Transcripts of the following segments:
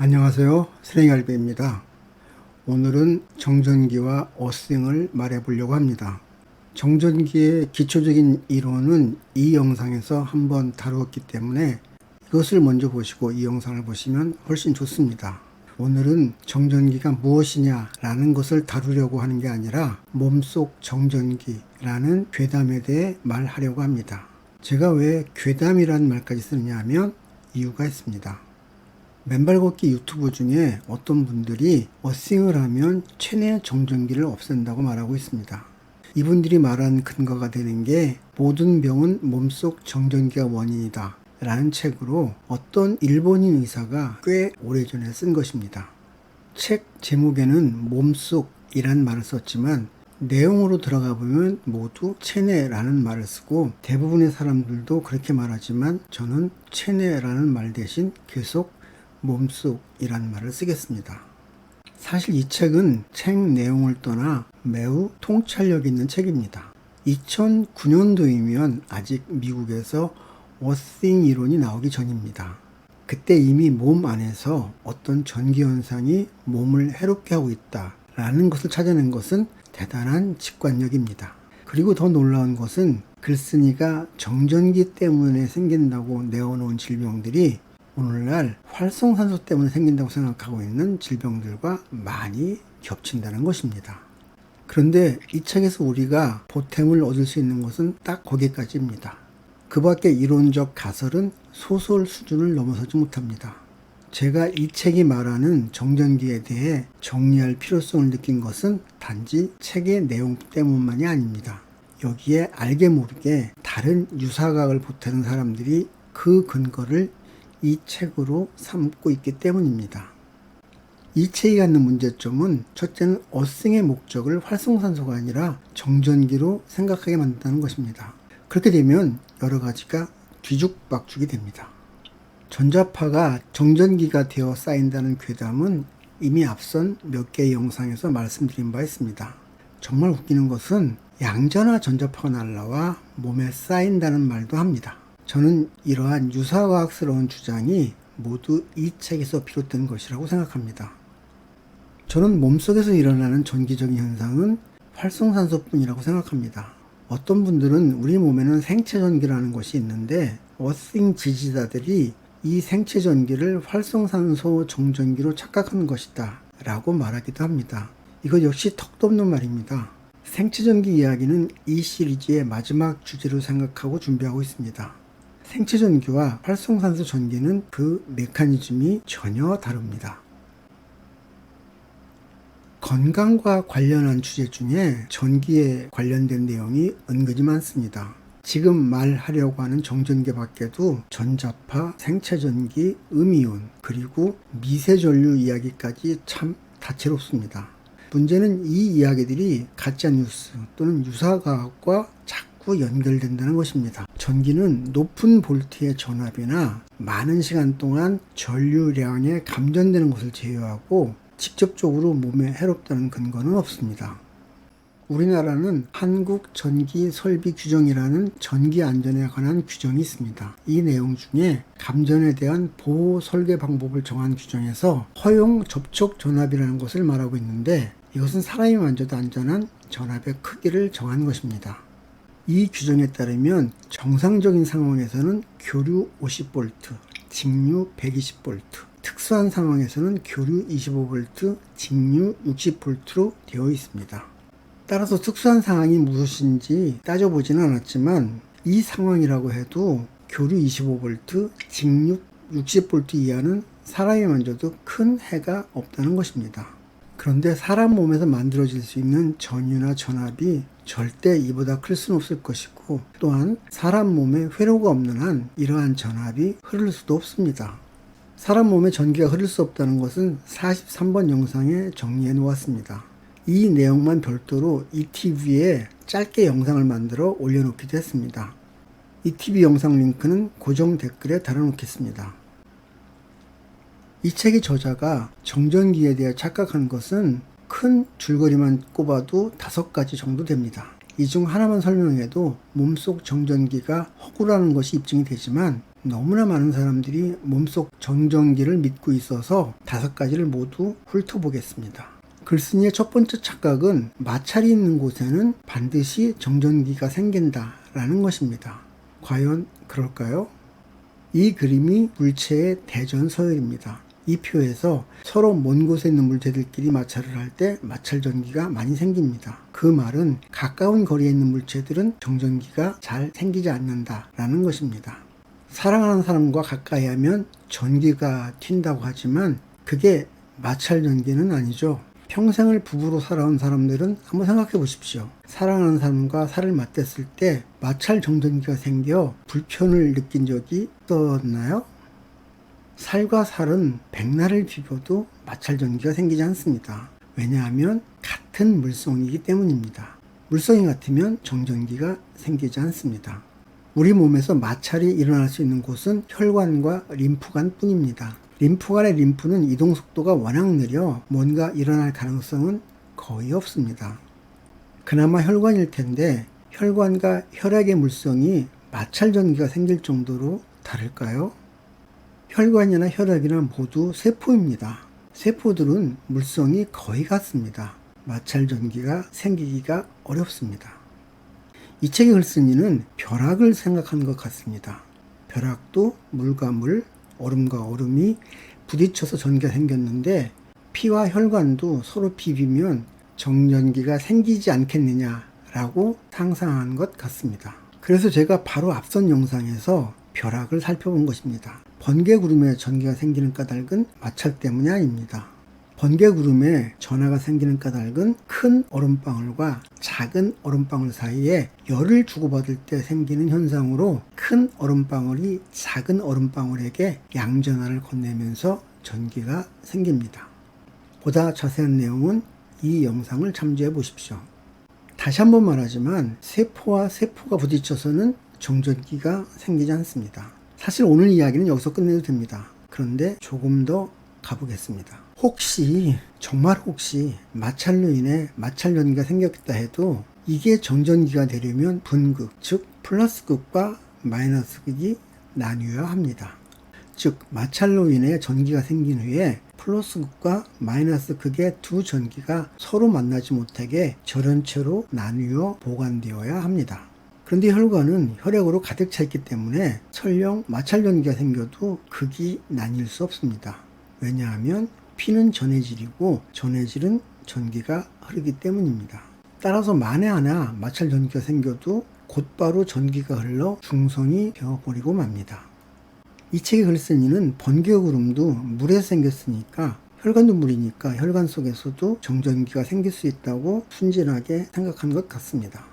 안녕하세요. 스랭알베입니다. 오늘은 정전기와 어싱을 말해 보려고 합니다. 정전기의 기초적인 이론은 이 영상에서 한번 다루었기 때문에 이것을 먼저 보시고 이 영상을 보시면 훨씬 좋습니다. 오늘은 정전기가 무엇이냐 라는 것을 다루려고 하는 게 아니라 몸속 정전기라는 괴담에 대해 말하려고 합니다. 제가 왜 괴담이라는 말까지 쓰느냐 하면 이유가 있습니다. 맨발 걷기 유튜브 중에 어떤 분들이 어싱을 하면 체내 정전기를 없앤다고 말하고 있습니다. 이분들이 말한 근거가 되는 게 모든 병은 몸속 정전기가 원인이다 라는 책으로 어떤 일본인 의사가 꽤 오래전에 쓴 것입니다. 책 제목에는 몸속이란 말을 썼지만 내용으로 들어가 보면 모두 체내라는 말을 쓰고 대부분의 사람들도 그렇게 말하지만 저는 체내라는 말 대신 계속 몸속이라는 말을 쓰겠습니다. 사실 이 책은 책 내용을 떠나 매우 통찰력 있는 책입니다. 2009년도이면 아직 미국에서 어싱 이론이 나오기 전입니다. 그때 이미 몸 안에서 어떤 전기 현상이 몸을 해롭게 하고 있다라는 것을 찾아낸 것은 대단한 직관력입니다. 그리고 더 놀라운 것은 글쓴이가 정전기 때문에 생긴다고 내어놓은 질병들이 오늘날 활성산소 때문에 생긴다고 생각하고 있는 질병들과 많이 겹친다는 것입니다. 그런데 이 책에서 우리가 보탬을 얻을 수 있는 것은 딱 거기까지입니다. 그 밖에 이론적 가설은 소설 수준을 넘어서지 못합니다. 제가 이 책이 말하는 정전기에 대해 정리할 필요성을 느낀 것은 단지 책의 내용 때문만이 아닙니다. 여기에 알게 모르게 다른 유사각을 보태는 사람들이 그 근거를 이 책으로 삼고 있기 때문입니다. 이 책이 갖는 문제점은 첫째는 어싱의 목적을 활성산소가 아니라 정전기로 생각하게 만든다는 것입니다. 그렇게 되면 여러 가지가 뒤죽박죽이 됩니다. 전자파가 정전기가 되어 쌓인다는 괴담은 이미 앞선 몇 개의 영상에서 말씀드린 바 있습니다. 정말 웃기는 것은 양전하 전자파가 날라와 몸에 쌓인다는 말도 합니다. 저는 이러한 유사과학스러운 주장이 모두 이 책에서 비롯된 것이라고 생각합니다. 저는 몸속에서 일어나는 전기적인 현상은 활성산소뿐이라고 생각합니다. 어떤 분들은 우리 몸에는 생체전기라는 것이 있는데 어싱 지지자들이 이 생체전기를 활성산소 정전기로 착각하는 것이다 라고 말하기도 합니다. 이것 역시 턱도 없는 말입니다. 생체전기 이야기는 이 시리즈의 마지막 주제로 생각하고 준비하고 있습니다. 생체전기와 활성산소 전기는 그 메커니즘이 전혀 다릅니다. 건강과 관련한 주제 중에 전기에 관련된 내용이 은근히 많습니다. 지금 말하려고 하는 정전기 밖에도 전자파, 생체전기, 음이온, 그리고 미세전류 이야기까지 참 다채롭습니다. 문제는 이 이야기들이 가짜뉴스 또는 유사과학과 자꾸 연결된다는 것입니다. 전기는 높은 볼트의 전압이나 많은 시간 동안 전류량에 감전되는 것을 제외하고 직접적으로 몸에 해롭다는 근거는 없습니다. 우리나라는 한국전기설비규정이라는 전기 안전에 관한 규정이 있습니다. 이 내용 중에 감전에 대한 보호 설계 방법을 정한 규정에서 허용 접촉 전압이라는 것을 말하고 있는데 이것은 사람이 만져도 안전한 전압의 크기를 정한 것입니다. 이 규정에 따르면 정상적인 상황에서는 교류 50V, 직류 120V, 특수한 상황에서는 교류 25V, 직류 60V로 되어 있습니다. 따라서 특수한 상황이 무엇인지 따져보지는 않았지만 이 상황이라고 해도 교류 25V, 직류 60V 이하는 사람이 만져도 큰 해가 없다는 것입니다. 그런데 사람 몸에서 만들어질 수 있는 전류나 전압이 절대 이보다 클 수는 없을 것이고 또한 사람 몸에 회로가 없는 한 이러한 전압이 흐를 수도 없습니다. 사람 몸에 전기가 흐를 수 없다는 것은 43번 영상에 정리해 놓았습니다. 이 내용만 별도로 이 TV에 짧게 영상을 만들어 올려놓기도 했습니다. 이 TV 영상 링크는 고정 댓글에 달아놓겠습니다. 이 책의 저자가 정전기에 대해 착각한 것은 큰 줄거리만 꼽아도 5가지 정도 됩니다. 이 중 하나만 설명해도 몸속 정전기가 허구라는 것이 입증이 되지만 너무나 많은 사람들이 몸속 정전기를 믿고 있어서 5가지를 모두 훑어보겠습니다. 글쓴이의 첫 번째 착각은 마찰이 있는 곳에는 반드시 정전기가 생긴다라는 것입니다. 과연 그럴까요? 이 그림이 물체의 대전서열입니다. 이 표에서 서로 먼 곳에 있는 물체들끼리 마찰을 할 때 마찰 전기가 많이 생깁니다. 그 말은 가까운 거리에 있는 물체들은 정전기가 잘 생기지 않는다라는 것입니다. 사랑하는 사람과 가까이 하면 전기가 튄다고 하지만 그게 마찰 전기는 아니죠. 평생을 부부로 살아온 사람들은 한번 생각해 보십시오. 사랑하는 사람과 살을 맞댔을 때 마찰 정전기가 생겨 불편을 느낀 적이 있었나요? 살과 살은 백날을 비벼도 마찰 전기가 생기지 않습니다. 왜냐하면 같은 물성이기 때문입니다. 물성이 같으면 정전기가 생기지 않습니다. 우리 몸에서 마찰이 일어날 수 있는 곳은 혈관과 림프관 뿐입니다. 림프관의 림프는 이동 속도가 워낙 느려 뭔가 일어날 가능성은 거의 없습니다. 그나마 혈관일 텐데 혈관과 혈액의 물성이 마찰 전기가 생길 정도로 다를까요? 혈관이나 혈액이나 모두 세포입니다. 세포들은 물성이 거의 같습니다. 마찰 전기가 생기기가 어렵습니다. 이 책의 글쓴이는 벼락을 생각한 것 같습니다. 벼락도 물과 물, 얼음과 얼음이 부딪혀서 전기가 생겼는데 피와 혈관도 서로 비비면 정전기가 생기지 않겠느냐라고 상상한 것 같습니다. 그래서 제가 바로 앞선 영상에서 벼락을 살펴본 것입니다. 번개구름에 전기가 생기는 까닭은 마찰 때문이 아닙니다. 번개구름에 전하가 생기는 까닭은 큰 얼음방울과 작은 얼음방울 사이에 열을 주고받을 때 생기는 현상으로 큰 얼음방울이 작은 얼음방울에게 양전하를 건네면서 전기가 생깁니다. 보다 자세한 내용은 이 영상을 참조해 보십시오. 다시 한번 말하지만 세포와 세포가 부딪혀서는 정전기가 생기지 않습니다. 사실 오늘 이야기는 여기서 끝내도 됩니다. 그런데 조금 더 가보겠습니다. 정말 혹시 마찰로 인해 마찰 전기가 생겼다 해도 이게 정전기가 되려면 분극, 즉 플러스 극과 마이너스 극이 나뉘어야 합니다. 즉 마찰로 인해 전기가 생긴 후에 플러스 극과 마이너스 극의 두 전기가 서로 만나지 못하게 절연체로 나뉘어 보관되어야 합니다. 그런데 혈관은 혈액으로 가득 차 있기 때문에 설령 마찰 전기가 생겨도 극이 나뉠 수 없습니다. 왜냐하면 피는 전해질이고 전해질은 전기가 흐르기 때문입니다. 따라서 만에 하나 마찰 전기가 생겨도 곧바로 전기가 흘러 중성이 되어버리고 맙니다. 이 책의 글쓴이는 번개구름도 물에서 생겼으니까 혈관도 물이니까 혈관 속에서도 정전기가 생길 수 있다고 순진하게 생각한 것 같습니다.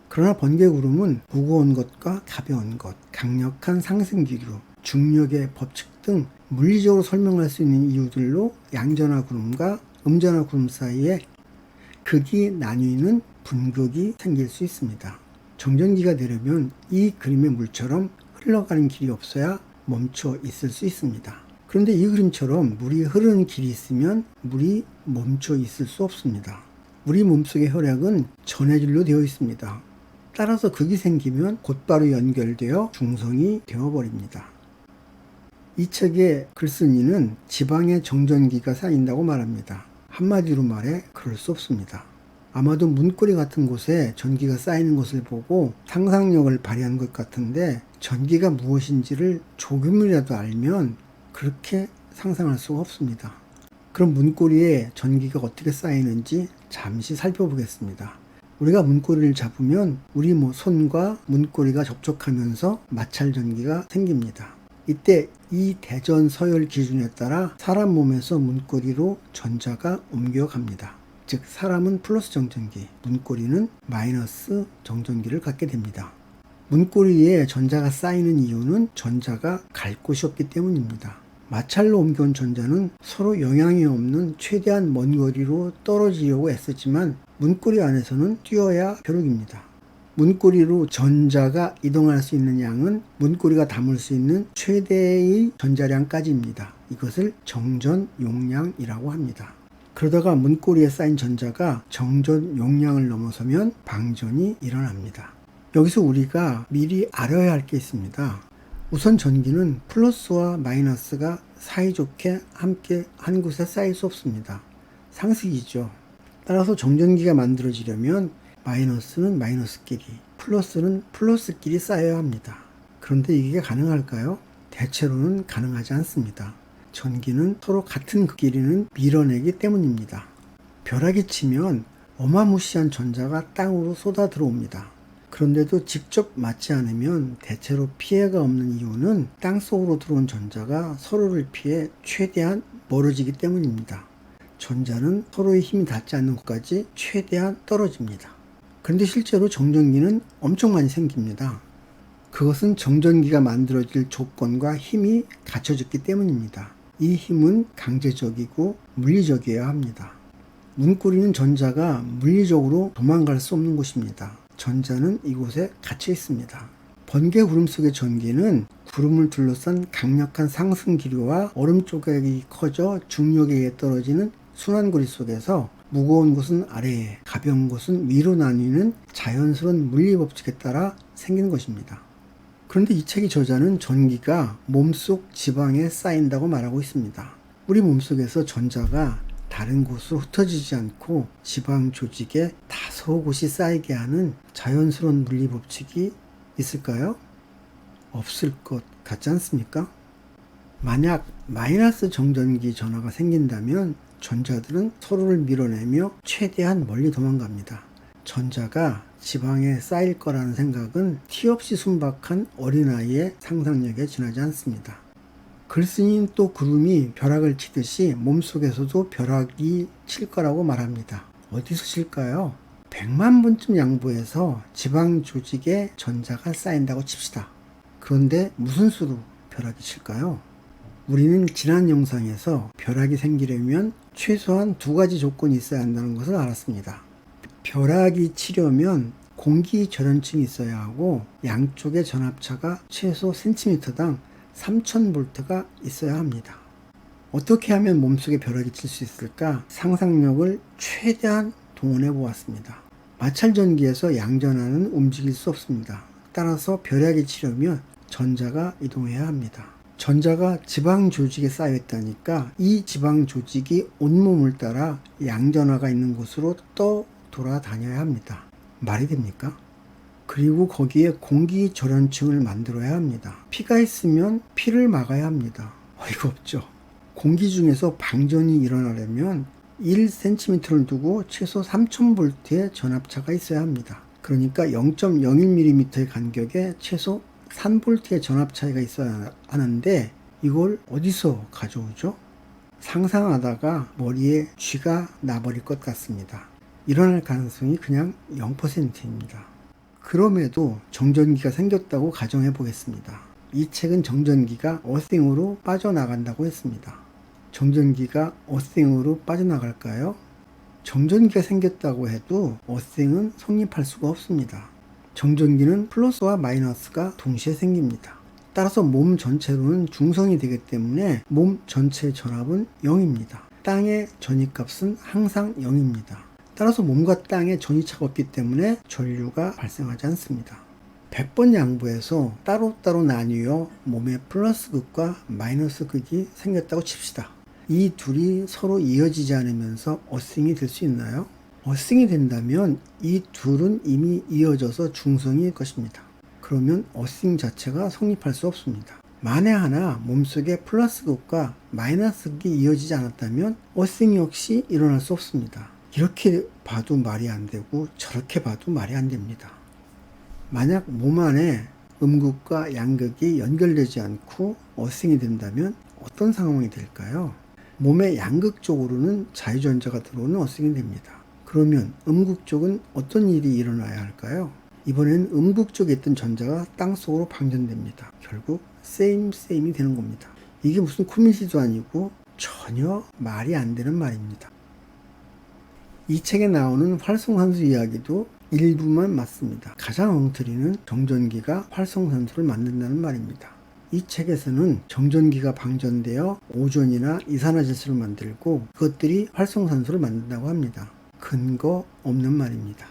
그러나 번개구름은 무거운 것과 가벼운 것, 강력한 상승기류, 중력의 법칙 등 물리적으로 설명할 수 있는 이유들로 양전하 구름과 음전하 구름 사이에 극이 나뉘는 분극이 생길 수 있습니다. 정전기가 되려면 이 그림의 물처럼 흘러가는 길이 없어야 멈춰 있을 수 있습니다. 그런데 이 그림처럼 물이 흐르는 길이 있으면 물이 멈춰 있을 수 없습니다. 우리 몸속의 혈액은 전해질로 되어 있습니다. 따라서 극이 생기면 곧바로 연결되어 중성이 되어버립니다. 이 책의 글쓴이는 지방에 정전기가 쌓인다고 말합니다. 한마디로 말해 그럴 수 없습니다. 아마도 문고리 같은 곳에 전기가 쌓이는 것을 보고 상상력을 발휘한 것 같은데 전기가 무엇인지를 조금이라도 알면 그렇게 상상할 수가 없습니다. 그럼 문고리에 전기가 어떻게 쌓이는지 잠시 살펴보겠습니다. 우리가 문고리를 잡으면 우리 손과 문고리가 접촉하면서 마찰 전기가 생깁니다. 이때 이 대전 서열 기준에 따라 사람 몸에서 문고리로 전자가 옮겨갑니다. 즉 사람은 플러스 정전기, 문고리는 마이너스 정전기를 갖게 됩니다. 문고리에 전자가 쌓이는 이유는 전자가 갈 곳이 없기 때문입니다. 마찰로 옮겨온 전자는 서로 영향이 없는 최대한 먼 거리로 떨어지려고 애쓰지만 문고리 안에서는 뛰어야 벼룩입니다. 문고리로 전자가 이동할 수 있는 양은 문고리가 담을 수 있는 최대의 전자량까지입니다. 이것을 정전 용량이라고 합니다. 그러다가 문고리에 쌓인 전자가 정전 용량을 넘어서면 방전이 일어납니다. 여기서 우리가 미리 알아야 할 게 있습니다. 우선 전기는 플러스와 마이너스가 사이좋게 함께 한 곳에 쌓일 수 없습니다. 상식이죠. 따라서 정전기가 만들어지려면 마이너스는 마이너스끼리, 플러스는 플러스끼리 쌓여야 합니다. 그런데 이게 가능할까요? 대체로는 가능하지 않습니다. 전기는 서로 같은 길이는 밀어내기 때문입니다. 벼락이 치면 어마무시한 전자가 땅으로 쏟아 들어옵니다. 그런데도 직접 맞지 않으면 대체로 피해가 없는 이유는 땅속으로 들어온 전자가 서로를 피해 최대한 멀어지기 때문입니다. 전자는 서로의 힘이 닿지 않는 곳까지 최대한 떨어집니다. 그런데 실제로 정전기는 엄청 많이 생깁니다. 그것은 정전기가 만들어질 조건과 힘이 갖춰졌기 때문입니다. 이 힘은 강제적이고 물리적이어야 합니다. 문고리는 전자가 물리적으로 도망갈 수 없는 곳입니다. 전자는 이곳에 갇혀 있습니다. 번개 구름 속의 전기는 구름을 둘러싼 강력한 상승 기류와 얼음 조각이 커져 중력에 의해 떨어지는 순환고리 속에서 무거운 곳은 아래에, 가벼운 곳은 위로 나뉘는 자연스러운 물리법칙에 따라 생기는 것입니다. 그런데 이 책의 저자는 전기가 몸속 지방에 쌓인다고 말하고 있습니다. 우리 몸속에서 전자가 다른 곳으로 흩어지지 않고 지방 조직에 다소 곳이 쌓이게 하는 자연스러운 물리법칙이 있을까요? 없을 것 같지 않습니까? 만약 마이너스 정전기 전하가 생긴다면 전자들은 서로를 밀어내며 최대한 멀리 도망갑니다. 전자가 지방에 쌓일 거라는 생각은 티 없이 순박한 어린아이의 상상력에 지나지 않습니다. 글쓴이는 또 구름이 벼락을 치듯이 몸속에서도 벼락이 칠 거라고 말합니다. 어디서 칠까요? 100만 번쯤 양보해서 지방 조직에 전자가 쌓인다고 칩시다. 그런데 무슨 수로 벼락이 칠까요? 우리는 지난 영상에서 벼락이 생기려면 최소한 2가지 조건이 있어야 한다는 것을 알았습니다. 벼락이 치려면 공기 절연층이 있어야 하고 양쪽의 전압차가 최소 센티미터당 3000V가 있어야 합니다. 어떻게 하면 몸속에 벼락이 칠 수 있을까 상상력을 최대한 동원해 보았습니다. 마찰전기에서 양전하는 움직일 수 없습니다. 따라서 벼락이 치려면 전자가 이동해야 합니다. 전자가 지방 조직에 쌓여 있다니까 이 지방 조직이 온몸을 따라 양전하가 있는 곳으로 돌아다녀야 합니다. 말이 됩니까? 그리고 거기에 공기 절연층을 만들어야 합니다. 피가 있으면 피를 막아야 합니다. 어이가 없죠. 공기 중에서 방전이 일어나려면 1cm를 두고 최소 3000V의 전압차가 있어야 합니다. 그러니까 0.01mm의 간격에 최소 3V의 전압 차이가 있어야 하는데 이걸 어디서 가져오죠? 상상하다가 머리에 쥐가 나버릴 것 같습니다. 일어날 가능성이 그냥 0%입니다. 그럼에도 정전기가 생겼다고 가정해 보겠습니다. 이 책은 정전기가 어싱으로 빠져나간다고 했습니다. 정전기가 어싱으로 빠져나갈까요? 정전기가 생겼다고 해도 어싱은 성립할 수가 없습니다. 정전기는 플러스와 마이너스가 동시에 생깁니다. 따라서 몸 전체로는 중성이 되기 때문에 몸 전체의 전압은 0입니다. 땅의 전위값은 항상 0입니다. 따라서 몸과 땅에 전위차가 없기 때문에 전류가 발생하지 않습니다. 100번 양보해서 따로따로 나뉘어 몸에 플러스 극과 마이너스 극이 생겼다고 칩시다. 이 둘이 서로 이어지지 않으면서 어싱이 될 수 있나요? 어싱이 된다면 이 둘은 이미 이어져서 중성일 것입니다. 그러면 어싱 자체가 성립할 수 없습니다. 만에 하나 몸속에 플러스 극과 마이너스 극이 이어지지 않았다면 어싱 역시 일어날 수 없습니다. 이렇게 봐도 말이 안 되고 저렇게 봐도 말이 안 됩니다. 만약 몸 안에 음극과 양극이 연결되지 않고 어싱이 된다면 어떤 상황이 될까요? 몸의 양극 쪽으로는 자유전자가 들어오는 어싱이 됩니다. 그러면 음극 쪽은 어떤 일이 일어나야 할까요? 이번엔 음극 쪽에 있던 전자가 땅속으로 방전됩니다. 결국 세임이 되는 겁니다. 이게 무슨 코미디도 아니고 전혀 말이 안 되는 말입니다. 이 책에 나오는 활성산소 이야기도 일부만 맞습니다. 가장 엉터리는 정전기가 활성산소를 만든다는 말입니다. 이 책에서는 정전기가 방전되어 오존이나 이산화질소를 만들고 그것들이 활성산소를 만든다고 합니다. 근거 없는 말입니다.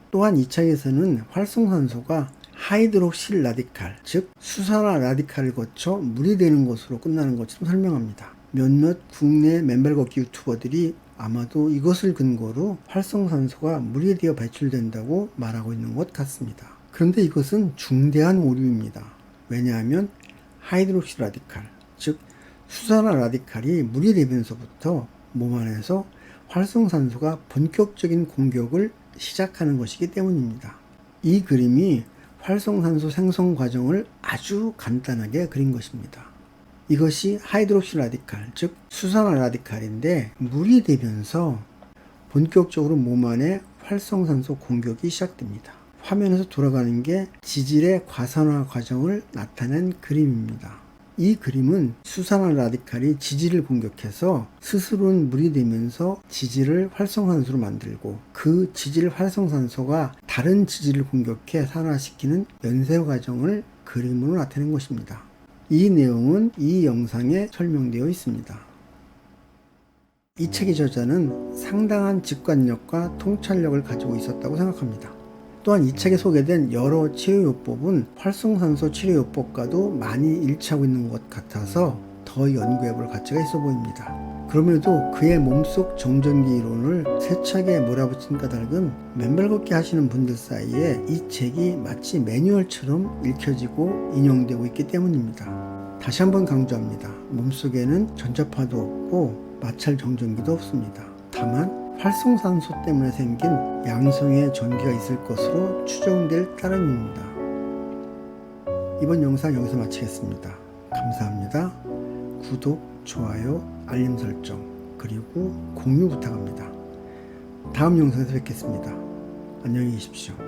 또한 이 책에서는 활성산소가 하이드록실 라디칼, 즉 수산화 라디칼을 거쳐 물이 되는 것으로 끝나는 것처럼 설명합니다. 몇몇 국내 맨발 걷기 유튜버들이 아마도 이것을 근거로 활성산소가 물이 되어 배출된다고 말하고 있는 것 같습니다. 그런데 이것은 중대한 오류입니다. 왜냐하면 하이드록실 라디칼, 즉 수산화 라디칼이 물이 되면서부터 몸 안에서 활성산소가 본격적인 공격을 시작하는 것이기 때문입니다. 이 그림이 활성산소 생성 과정을 아주 간단하게 그린 것입니다. 이것이 하이드록실 라디칼, 즉 수산화 라디칼인데 물이 되면서 본격적으로 몸 안에 활성산소 공격이 시작됩니다. 화면에서 돌아가는 게 지질의 과산화 과정을 나타낸 그림입니다. 이 그림은 수산화 라디칼이 지질을 공격해서 스스로는 물이 되면서 지질을 활성산소로 만들고 그 지질 활성산소가 다른 지질을 공격해 산화시키는 연쇄 과정을 그림으로 나타낸 것입니다. 이 내용은 이 영상에 설명되어 있습니다. 이 책의 저자는 상당한 직관력과 통찰력을 가지고 있었다고 생각합니다. 또한 이 책에 소개된 여러 치료요법은 활성산소 치료요법과도 많이 일치하고 있는 것 같아서 더 연구해볼 가치가 있어 보입니다. 그럼에도 그의 몸속 정전기 이론을 세차게 몰아붙인 까닭은 맨발 걷기 하시는 분들 사이에 이 책이 마치 매뉴얼처럼 읽혀지고 인용되고 있기 때문입니다. 다시 한번 강조합니다. 몸속에는 전자파도 없고 마찰 정전기도 없습니다. 다만 활성산소 때문에 생긴 양성의 전기가 있을 것으로 추정될 따름입니다. 이번 영상 여기서 마치겠습니다. 감사합니다. 구독, 좋아요, 알림 설정, 그리고 공유 부탁합니다. 다음 영상에서 뵙겠습니다. 안녕히 계십시오.